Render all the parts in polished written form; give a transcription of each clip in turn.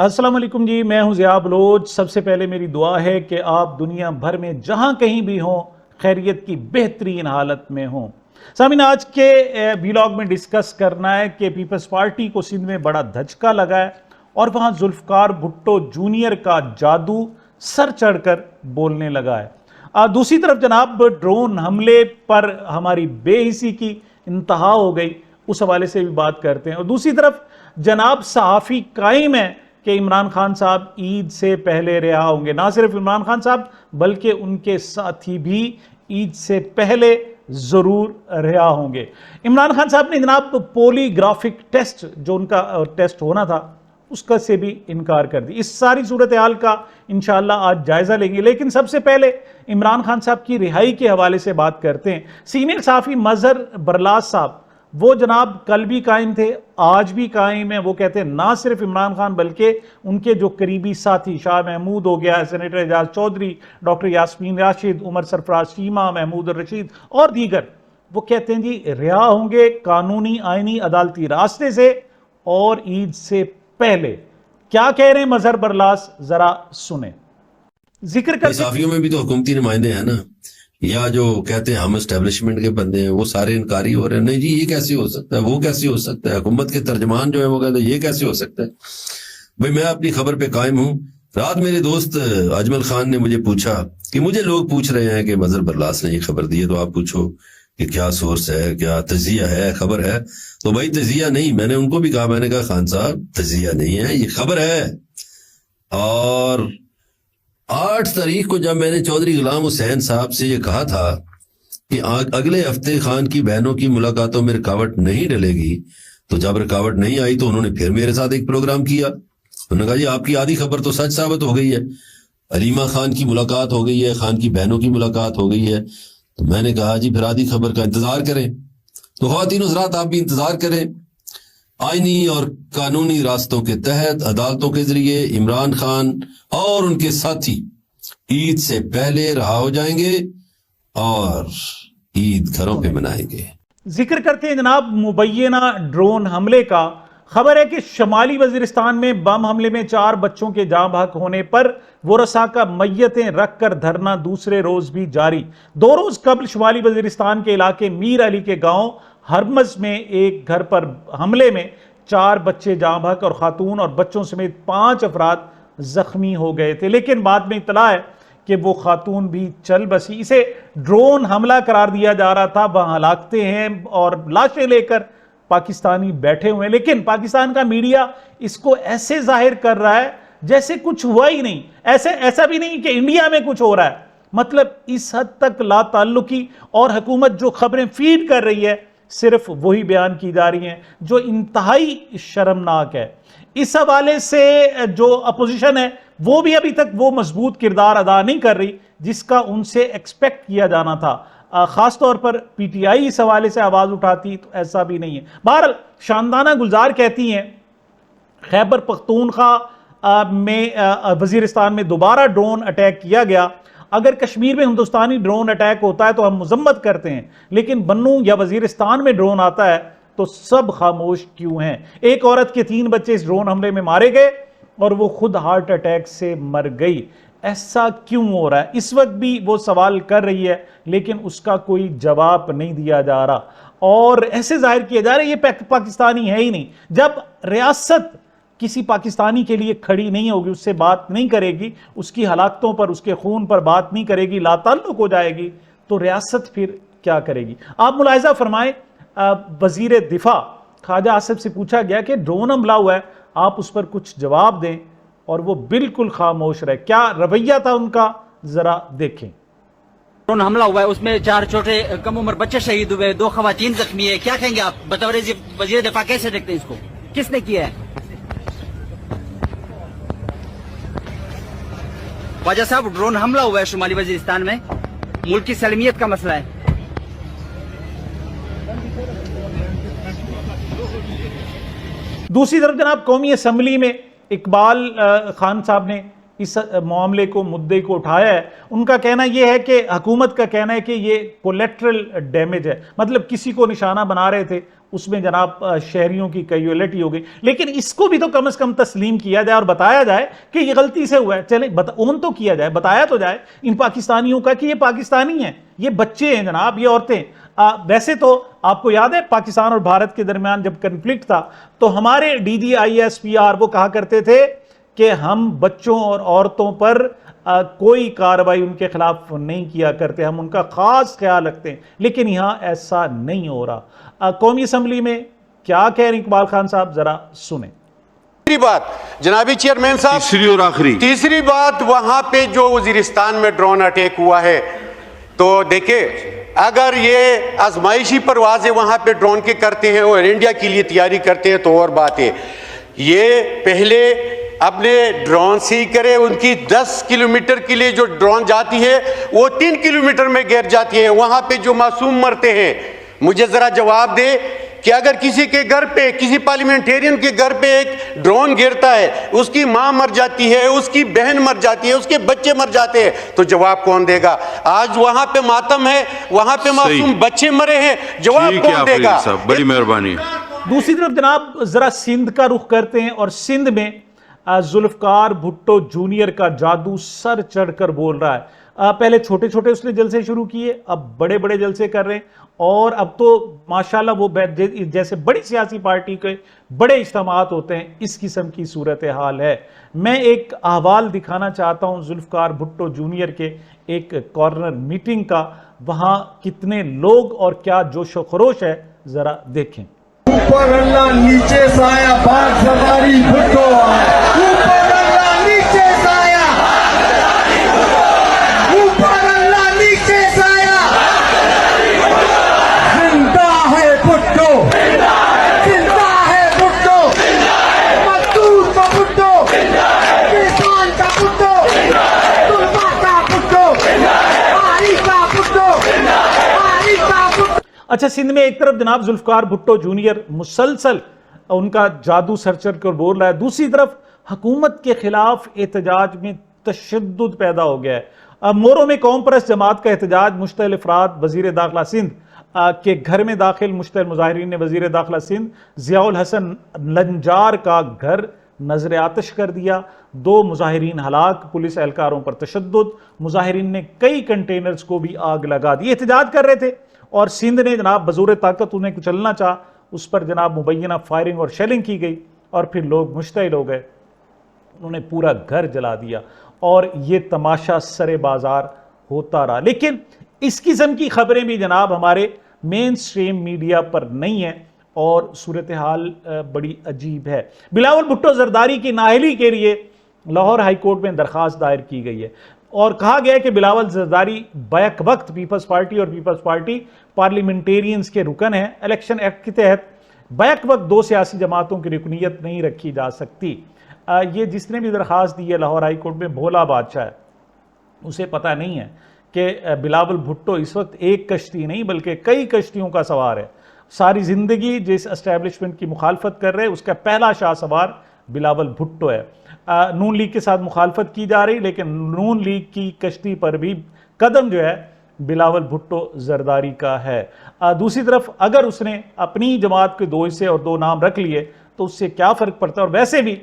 السلام علیکم جی، میں ہوں ضیاء بلوچ۔ سب سے پہلے میری دعا ہے کہ آپ دنیا بھر میں جہاں کہیں بھی ہوں خیریت کی بہترین حالت میں ہوں۔ سامعین، آج کے ویلاگ میں ڈسکس کرنا ہے کہ پیپلز پارٹی کو سندھ میں بڑا دھچکا لگا ہے اور وہاں ذوالفقار بھٹو جونیئر کا جادو سر چڑھ کر بولنے لگا ہے۔ دوسری طرف جناب ڈرون حملے پر ہماری بے حسی کی انتہا ہو گئی، اس حوالے سے بھی بات کرتے ہیں۔ اور دوسری طرف جناب صحافی قائم ہے کہ عمران خان صاحب عید سے پہلے رہا ہوں گے۔ نہ صرف عمران خان صاحب بلکہ ان کے ساتھی بھی عید سے پہلے ضرور رہا ہوں گے۔ عمران خان صاحب نے جناب پولی گرافک ٹیسٹ جو ان کا ٹیسٹ ہونا تھا اس کا سے بھی انکار کر دی۔ اس ساری صورتحال کا انشاءاللہ آج جائزہ لیں گے، لیکن سب سے پہلے عمران خان صاحب کی رہائی کے حوالے سے بات کرتے ہیں۔ سینئر صحافی مظہر برلاس صاحب وہ جناب کل بھی قائم تھے، آج بھی قائم ہیں۔ وہ کہتے ہیں نہ صرف عمران خان بلکہ ان کے جو قریبی ساتھی شاہ محمود ہو گیا، سینیٹر اعجاز چودھری، ڈاکٹر یاسمین راشد، عمر سرفراز شیمہ، محمود الرشید اور دیگر، وہ کہتے ہیں جی رہا ہوں گے قانونی آئینی عدالتی راستے سے اور عید سے پہلے۔ کیا کہہ رہے ہیں مظہر برلاس، ذرا سنیں۔ ذکر کر صحافیوں میں بھی تو حکومتی نمائندے ہیں نا، یا جو کہتے ہیں ہم اسٹیبلشمنٹ کے بندے ہیں، وہ سارے انکاری ہو رہے ہیں۔ نہیں جی یہ کیسے ہو سکتا ہے، وہ کیسے ہو سکتا ہے، حکومت کے ترجمان جو ہے وہ کہتے ہیں یہ کیسے ہو سکتا ہے۔ بھئی میں اپنی خبر پہ قائم ہوں۔ رات میرے دوست اجمل خان نے مجھے پوچھا کہ مجھے لوگ پوچھ رہے ہیں کہ مظہر برلاس نے یہ خبر دی ہے تو آپ پوچھو کہ کیا سورس ہے، کیا تجزیہ ہے، خبر ہے۔ تو بھائی تجزیہ نہیں، میں نے ان کو بھی کہا، میں نے کہا خان صاحب تجزیہ نہیں ہے، یہ خبر ہے۔ اور 8 تاریخ کو جب میں نے چودھری غلام حسین صاحب سے یہ کہا تھا کہ اگلے ہفتے خان کی بہنوں کی ملاقاتوں میں رکاوٹ نہیں ڈلے گی، تو جب رکاوٹ نہیں آئی تو انہوں نے پھر میرے ساتھ ایک پروگرام کیا۔ انہوں نے کہا جی آپ کی آدھی خبر تو سچ ثابت ہو گئی ہے، علیمہ خان کی ملاقات ہو گئی ہے، خان کی بہنوں کی ملاقات ہو گئی ہے۔ تو میں نے کہا جی پھر آدھی خبر کا انتظار کریں۔ تو خواتین حضرات آپ بھی انتظار کریں، آئینی اور قانونی راستوں کے تحت عدالتوں کے ذریعے عمران خان اور ان کے ساتھی عید سے پہلے رہا ہو جائیں گے اور عید گھروں پہ منائیں گے۔ ذکر کرتے ہیں جناب مبینہ ڈرون حملے کا۔ خبر ہے کہ شمالی وزیرستان میں بم حملے میں 4 بچوں کے جاں بحق ہونے پر ورثاء کا میتیں رکھ کر دھرنا دوسرے روز بھی جاری۔ 2 روز قبل شمالی وزیرستان کے علاقے میر علی کے گاؤں ہرمز میں ایک گھر پر حملے میں 4 بچے جاں بحق اور خاتون اور بچوں سمیت 5 افراد زخمی ہو گئے تھے، لیکن بعد میں اطلاع ہے کہ وہ خاتون بھی چل بسی۔ اسے ڈرون حملہ قرار دیا جا رہا تھا، وہاں ہلاکتیں ہیں اور لاشیں لے کر پاکستانی بیٹھے ہوئے ہیں، لیکن پاکستان کا میڈیا اس کو ایسے ظاہر کر رہا ہے جیسے کچھ ہوا ہی نہیں، ایسا بھی نہیں کہ انڈیا میں کچھ ہو رہا ہے۔ مطلب اس حد تک لا تعلقی، اور حکومت جو خبریں فیڈ کر رہی ہے صرف وہی بیان کی جا رہی ہیں جو انتہائی شرمناک ہے۔ اس حوالے سے جو اپوزیشن ہے وہ بھی ابھی تک وہ مضبوط کردار ادا نہیں کر رہی جس کا ان سے ایکسپیکٹ کیا جانا تھا۔ خاص طور پر پی ٹی آئی اس حوالے سے آواز اٹھاتی تو ایسا بھی نہیں ہے۔ بہرحال شاندانہ گلزار کہتی ہیں خیبر پختونخوا میں وزیرستان میں دوبارہ ڈرون اٹیک کیا گیا۔ اگر کشمیر میں ہندوستانی ڈرون اٹیک ہوتا ہے تو ہم مذمت کرتے ہیں، لیکن بنوں یا وزیرستان میں ڈرون آتا ہے تو سب خاموش کیوں ہیں؟ ایک عورت کے 3 بچے اس ڈرون حملے میں مارے گئے اور وہ خود ہارٹ اٹیک سے مر گئی۔ ایسا کیوں ہو رہا ہے؟ اس وقت بھی وہ سوال کر رہی ہے لیکن اس کا کوئی جواب نہیں دیا جا رہا، اور ایسے ظاہر کیا جا رہا ہے یہ پاکستانی ہے ہی نہیں۔ جب ریاست کسی پاکستانی کے لیے کھڑی نہیں ہوگی، اس سے بات نہیں کرے گی، اس کی ہلاکتوں پر، اس کے خون پر بات نہیں کرے گی، لا تعلق ہو جائے گی، تو ریاست پھر کیا کرے گی؟ آپ ملاحظہ فرمائیں، وزیر دفاع خواجہ آصف سے پوچھا گیا کہ ڈرون حملہ ہوا ہے، آپ اس پر کچھ جواب دیں، اور وہ بالکل خاموش رہے۔ کیا رویہ تھا ان کا، ذرا دیکھیں۔ ڈرون حملہ ہوا ہے، اس میں 4 چھوٹے کم عمر بچے شہید ہوئے، 2 خواتین زخمی ہے، کیا کہیں گے آپ بطور وزیر دفاع، کیسے دیکھتے ہیں اس کو؟ کس نے کیا ہے؟ خواجہ صاحب ڈرون حملہ ہوا ہے شمالی وزیرستان میں، ملک کی سالمیت کا مسئلہ ہے۔ دوسری طرف جناب قومی اسمبلی میں اقبال خان صاحب نے اس معاملے کو مدعے کو اٹھایا ہے، ان کا کہنا یہ ہے کہ حکومت کا کہنا ہے کہ یہ کولیٹرل ڈیمیج ہے، مطلب کسی کو نشانہ بنا رہے تھے، اس میں جناب شہریوں کی کیجویلٹی ہو گئی، لیکن اس کو بھی تو کم از کم تسلیم کیا جائے اور بتایا جائے کہ یہ غلطی سے ہوا ہے، چلیں اون تو کیا جائے، بتایا تو جائے ان پاکستانیوں کا کہ یہ پاکستانی ہیں، یہ بچے ہیں جناب، یہ عورتیں۔ ویسے تو آپ کو یاد ہے پاکستان اور بھارت کے درمیان جب کنفلکٹ تھا تو ہمارے DGISPR وہ کہا کرتے تھے کہ ہم بچوں اور عورتوں پر کوئی کارروائی ان کے خلاف نہیں کیا کرتے، ہم ان کا خاص خیال رکھتے ہیں، لیکن یہاں ایسا نہیں ہو رہا۔ قومی اسمبلی میں کیا کہہ رہے ہیں اقبال خان صاحب، ذرا سنیں۔ تیسری بات جنابی چیئرمین صاحب، تیسری اور آخری، تیسری بات وہاں پہ جو وزیرستان میں ڈرون اٹیک ہوا ہے، تو دیکھیں اگر یہ آزمائشی پروازیں وہاں پہ ڈرون کے کرتے ہیں اور انڈیا کے لیے تیاری کرتے ہیں تو اور بات ہے، یہ پہلے اپنے ڈرون سے ہی کرے، ان کی 10 کلومیٹر کے لیے جو ڈرون جاتی ہے وہ 3 کلومیٹر میں گر جاتی ہے، وہاں پہ جو معصوم مرتے ہیں۔ مجھے ذرا جواب دے کہ اگر کسی کے گھر پہ، کسی پارلیمنٹیرین کے گھر پہ ایک ڈرون گرتا ہے، اس کی ماں مر جاتی ہے، اس کی بہن مر جاتی ہے، اس کے بچے مر جاتے ہیں، تو جواب کون دے گا؟ آج وہاں پہ ماتم ہے، وہاں پہ معصوم بچے مرے ہیں، جواب کون دے گا؟ بڑی مہربانی۔ دوسری طرف جناب ذرا سندھ کا رخ کرتے ہیں، اور سندھ میں ذوالفقار بھٹو جونیئر کا جادو سر چڑھ کر بول رہا ہے۔ پہلے چھوٹے چھوٹے اس نے جلسے شروع کیے، اب بڑے بڑے جلسے کر رہے ہیں، اور اب تو ماشاءاللہ وہ جیسے بڑی سیاسی پارٹی کے بڑے اجتماعات ہوتے ہیں اس قسم کی صورتحال ہے۔ میں ایک احوال دکھانا چاہتا ہوں ذوالفقار بھٹو جونیئر کے ایک کارنر میٹنگ کا، وہاں کتنے لوگ اور کیا جوش و خروش ہے، ذرا دیکھیں۔ اوپر اللہ نیچے سایہ، باغ سواری بھٹو اوپر اللہ نیچے سایہ، اوپر اللہ نیچے سایہ، زندہ ہے بھٹو، زندہ ہے بھٹو، مزدور کا بھٹو، کسان کا بھٹو، طلبا کا بھٹو، آئی کا بھٹو، آئی کا بھٹو۔ اچھا، سندھ میں ایک طرف جناب ذوالفقار بھٹو جونیئر مسلسل ان کا جادو سر چڑھ کر بول رہا ہے، دوسری طرف حکومت کے خلاف احتجاج میں تشدد پیدا ہو گیا ہے۔ موروں میں قوم پرست جماعت کا احتجاج، مشتعل افراد وزیر داخلہ سندھ کے گھر میں داخل، مشتعل مظاہرین نے وزیر داخلہ سندھ ضیاء الحسن لنجار کا گھر نظر آتش کر دیا، 2 مظاہرین ہلاک، پولیس اہلکاروں پر تشدد، مظاہرین نے کئی کنٹینرز کو بھی آگ لگا دی۔ احتجاج کر رہے تھے اور سندھ نے جناب بزور طاقت انہیں کچلنا چاہا، اس پر جناب مبینہ فائرنگ اور شیلنگ کی گئی، اور پھر لوگ مشتعل ہو گئے، انہوں نے پورا گھر جلا دیا، اور یہ تماشا سر بازار ہوتا رہا۔ لیکن اس قسم کی خبریں بھی جناب ہمارے مین سٹریم میڈیا پر نہیں ہیں، اور صورتحال بڑی عجیب ہے۔ بلاول بھٹو زرداری کی نااہلی کے لیے لاہور ہائی کورٹ میں درخواست دائر کی گئی ہے، اور کہا گیا ہے کہ بلاول زرداری بیک وقت پیپلز پارٹی اور پیپلز پارٹی پارلیمنٹیرینز کے رکن ہیں۔ الیکشن ایکٹ کے تحت بیک وقت 2 سیاسی جماعتوں کی رکنیت نہیں رکھی جا سکتی۔ یہ جس نے بھی درخواست دی ہے لاہور ہائی کورٹ میں، بھولا بادشاہ ہے، اسے پتہ نہیں ہے کہ بلاول بھٹو اس وقت ایک کشتی نہیں بلکہ کئی کشتیوں کا سوار ہے۔ ساری زندگی جس اسٹیبلشمنٹ کی مخالفت کر رہے اس کا پہلا شاہ سوار بلاول بھٹو ہے۔ نون لیگ کے ساتھ مخالفت کی جا رہی، لیکن نون لیگ کی کشتی پر بھی قدم جو ہے بلاول بھٹو زرداری کا ہے۔ دوسری طرف اگر اس نے اپنی جماعت کے 2 حصے اور 2 نام رکھ لیے تو اس سے کیا فرق پڑتا ہے؟ اور ویسے بھی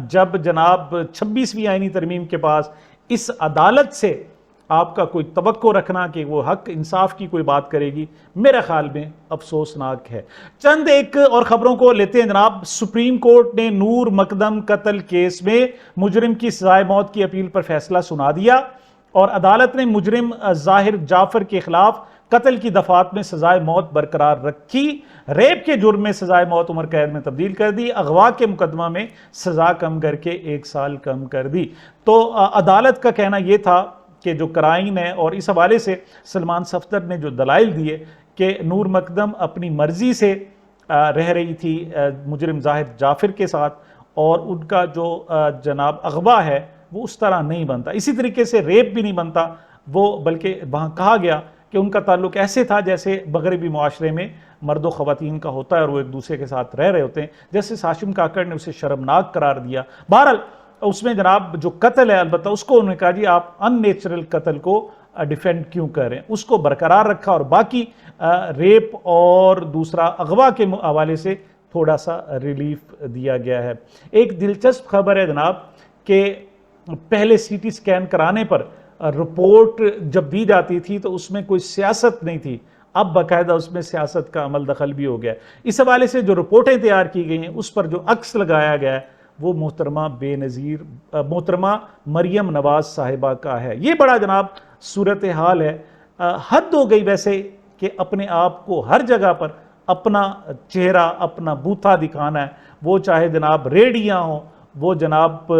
جب جناب 26ویں آئینی ترمیم کے پاس اس عدالت سے آپ کا کوئی توقع رکھنا کہ وہ حق انصاف کی کوئی بات کرے گی، میرے خیال میں افسوسناک ہے۔ چند ایک اور خبروں کو لیتے ہیں جناب۔ سپریم کورٹ نے نور مقدم قتل کیس میں مجرم کی سزائے موت کی اپیل پر فیصلہ سنا دیا، اور عدالت نے مجرم ظاہر جعفر کے خلاف قتل کی دفعات میں سزائے موت برقرار رکھی، ریپ کے جرم میں سزائے موت عمر قید میں تبدیل کر دی، اغوا کے مقدمہ میں سزا کم کر کے 1 سال کم کر دی۔ تو عدالت کا کہنا یہ تھا کہ جو کرائم ہے، اور اس حوالے سے سلمان صفدر نے جو دلائل دیے کہ نور مقدم اپنی مرضی سے رہ رہی تھی مجرم ظاہر جعفر کے ساتھ، اور ان کا جو جناب اغوا ہے وہ اس طرح نہیں بنتا، اسی طریقے سے ریپ بھی نہیں بنتا، وہ بلکہ وہاں کہا گیا کہ ان کا تعلق ایسے تھا جیسے مغربی معاشرے میں مرد و خواتین کا ہوتا ہے اور وہ ایک دوسرے کے ساتھ رہ رہے ہوتے ہیں، جیسے ہاشم کاکڑ نے اسے شرمناک قرار دیا۔ بہرحال اس میں جناب جو قتل ہے البتہ اس کو انہوں نے کہا جی آپ ان نیچرل قتل کو ڈیفینڈ کیوں کر رہے ہیں، اس کو برقرار رکھا، اور باقی ریپ اور دوسرا اغوا کے حوالے سے تھوڑا سا ریلیف دیا گیا ہے۔ ایک دلچسپ خبر ہے جناب کہ پہلے سی ٹی سکین کرانے پر رپورٹ جب دی جاتی تھی تو اس میں کوئی سیاست نہیں تھی، اب باقاعدہ اس میں سیاست کا عمل دخل بھی ہو گیا ہے۔ اس حوالے سے جو رپورٹیں تیار کی گئی ہیں اس پر جو عکس لگایا گیا ہے وہ محترمہ بے نظیر محترمہ مریم نواز صاحبہ کا ہے۔ یہ بڑا جناب صورتحال ہے، حد ہو گئی ویسے کہ اپنے آپ کو ہر جگہ پر اپنا چہرہ اپنا بوتھا دکھانا ہے، وہ چاہے جناب ریڈیاں ہوں، وہ جناب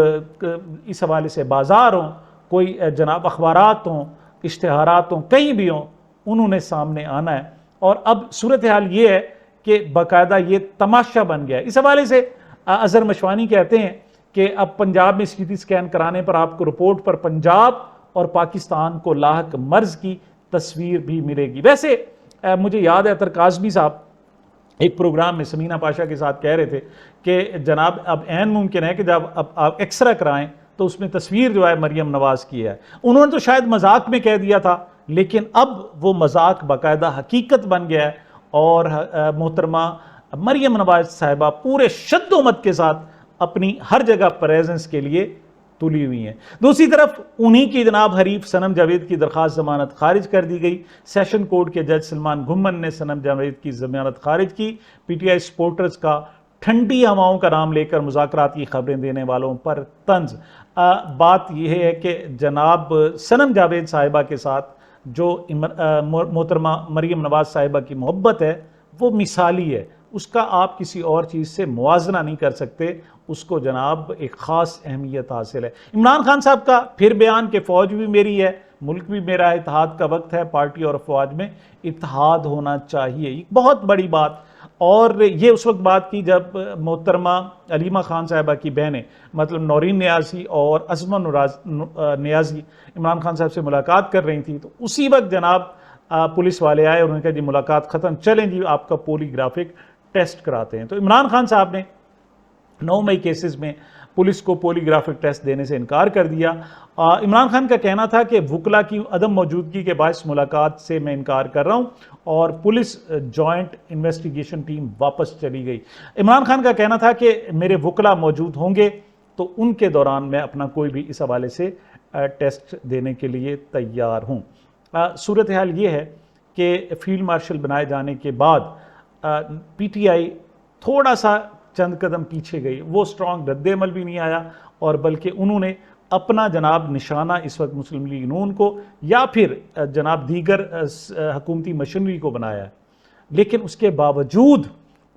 اس حوالے سے بازار ہوں، کوئی جناب اخبارات ہوں، اشتہارات ہوں، کہیں بھی ہوں، انہوں نے سامنے آنا ہے۔ اور اب صورتحال یہ ہے کہ باقاعدہ یہ تماشا بن گیا ہے۔ اس حوالے سے اظہر مشوانی کہتے ہیں کہ اب پنجاب میں سی ٹی سکین کرانے پر آپ کو رپورٹ پر پنجاب اور پاکستان کو لاحق مرض کی تصویر بھی ملے گی۔ ویسے مجھے یاد ہے اطہر کاظمی صاحب ایک پروگرام میں سمینہ پاشا کے ساتھ کہہ رہے تھے کہ جناب اب عین ممکن ہے کہ جب اب آپ ایکسرا کرائیں تو اس میں تصویر جو ہے مریم نواز کی ہے۔ انہوں نے تو شاید مذاق میں کہہ دیا تھا، لیکن اب وہ مذاق باقاعدہ حقیقت بن گیا ہے، اور محترمہ مریم نواز صاحبہ پورے شد و مت کے ساتھ اپنی ہر جگہ پریزنس کے لیے تلی ہوئی ہیں۔ دوسری طرف انہی کی جناب حریف صنم جاوید کی درخواست ضمانت خارج کر دی گئی۔ سیشن کورٹ کے جج سلمان گھمن نے صنم جاوید کی ضمانت خارج کی۔ پی ٹی آئی سپورٹرز کا ٹھنڈی ہواؤں کا نام لے کر مذاکرات کی خبریں دینے والوں پر طنز۔ بات یہ ہے کہ جناب صنم جاوید صاحبہ کے ساتھ جو محترمہ مریم نواز صاحبہ کی محبت ہے وہ مثالی ہے، اس کا آپ کسی اور چیز سے موازنہ نہیں کر سکتے، اس کو جناب ایک خاص اہمیت حاصل ہے۔ عمران خان صاحب کا پھر بیان کہ فوج بھی میری ہے، ملک بھی میرا ہے، اتحاد کا وقت ہے، پارٹی اور افواج میں اتحاد ہونا چاہیے، ایک بہت بڑی بات۔ اور یہ اس وقت بات کی جب محترمہ علیمہ خان صاحبہ کی بہنیں مطلب نورین نیازی اور عظمہ نیازی عمران خان صاحب سے ملاقات کر رہی تھیں، تو اسی وقت جناب پولیس والے آئے اور انہوں نے کہا جی ملاقات ختم، چلیں جی آپ کا پولی گرافک ٹیسٹ کراتے ہیں۔ تو عمران خان صاحب نے 9 مئی کیسز میں پولیس کو پولی گرافک ٹیسٹ دینے سے انکار کر دیا۔ عمران خان کا کہنا تھا کہ وکلا کی عدم موجودگی کے باعث ملاقات سے میں انکار کر رہا ہوں، اور پولیس جوائنٹ انویسٹیگیشن ٹیم واپس چلی گئی۔ عمران خان کا کہنا تھا کہ میرے وکلا موجود ہوں گے تو ان کے دوران میں اپنا کوئی بھی اس حوالے سے ٹیسٹ دینے کے لیے تیار ہوں۔ صورتحال یہ ہے کہ فیلڈ مارشل بنائے جانے کے بعد پی ٹی آئی تھوڑا سا چند قدم پیچھے گئی، وہ سٹرانگ رد عمل بھی نہیں آیا، اور بلکہ انہوں نے اپنا جناب نشانہ اس وقت مسلم لیگ نون کو یا پھر جناب دیگر حکومتی مشینری کو بنایا ہے۔ لیکن اس کے باوجود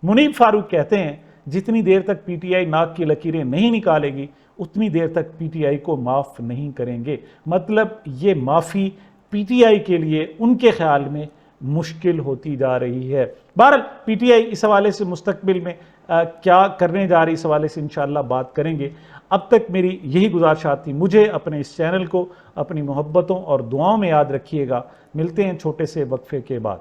منیب فاروق کہتے ہیں جتنی دیر تک پی ٹی آئی ناک کی لکیریں نہیں نکالے گی اتنی دیر تک پی ٹی آئی کو معاف نہیں کریں گے۔ مطلب یہ معافی پی ٹی آئی کے لیے ان کے خیال میں مشکل ہوتی جا رہی ہے۔ بہرحال پی ٹی آئی اس حوالے سے مستقبل میں کیا کرنے جا رہی اس حوالے سے انشاءاللہ بات کریں گے۔ اب تک میری یہی گزارشات تھی، مجھے اپنے اس چینل کو اپنی محبتوں اور دعاؤں میں یاد رکھیے گا۔ ملتے ہیں چھوٹے سے وقفے کے بعد۔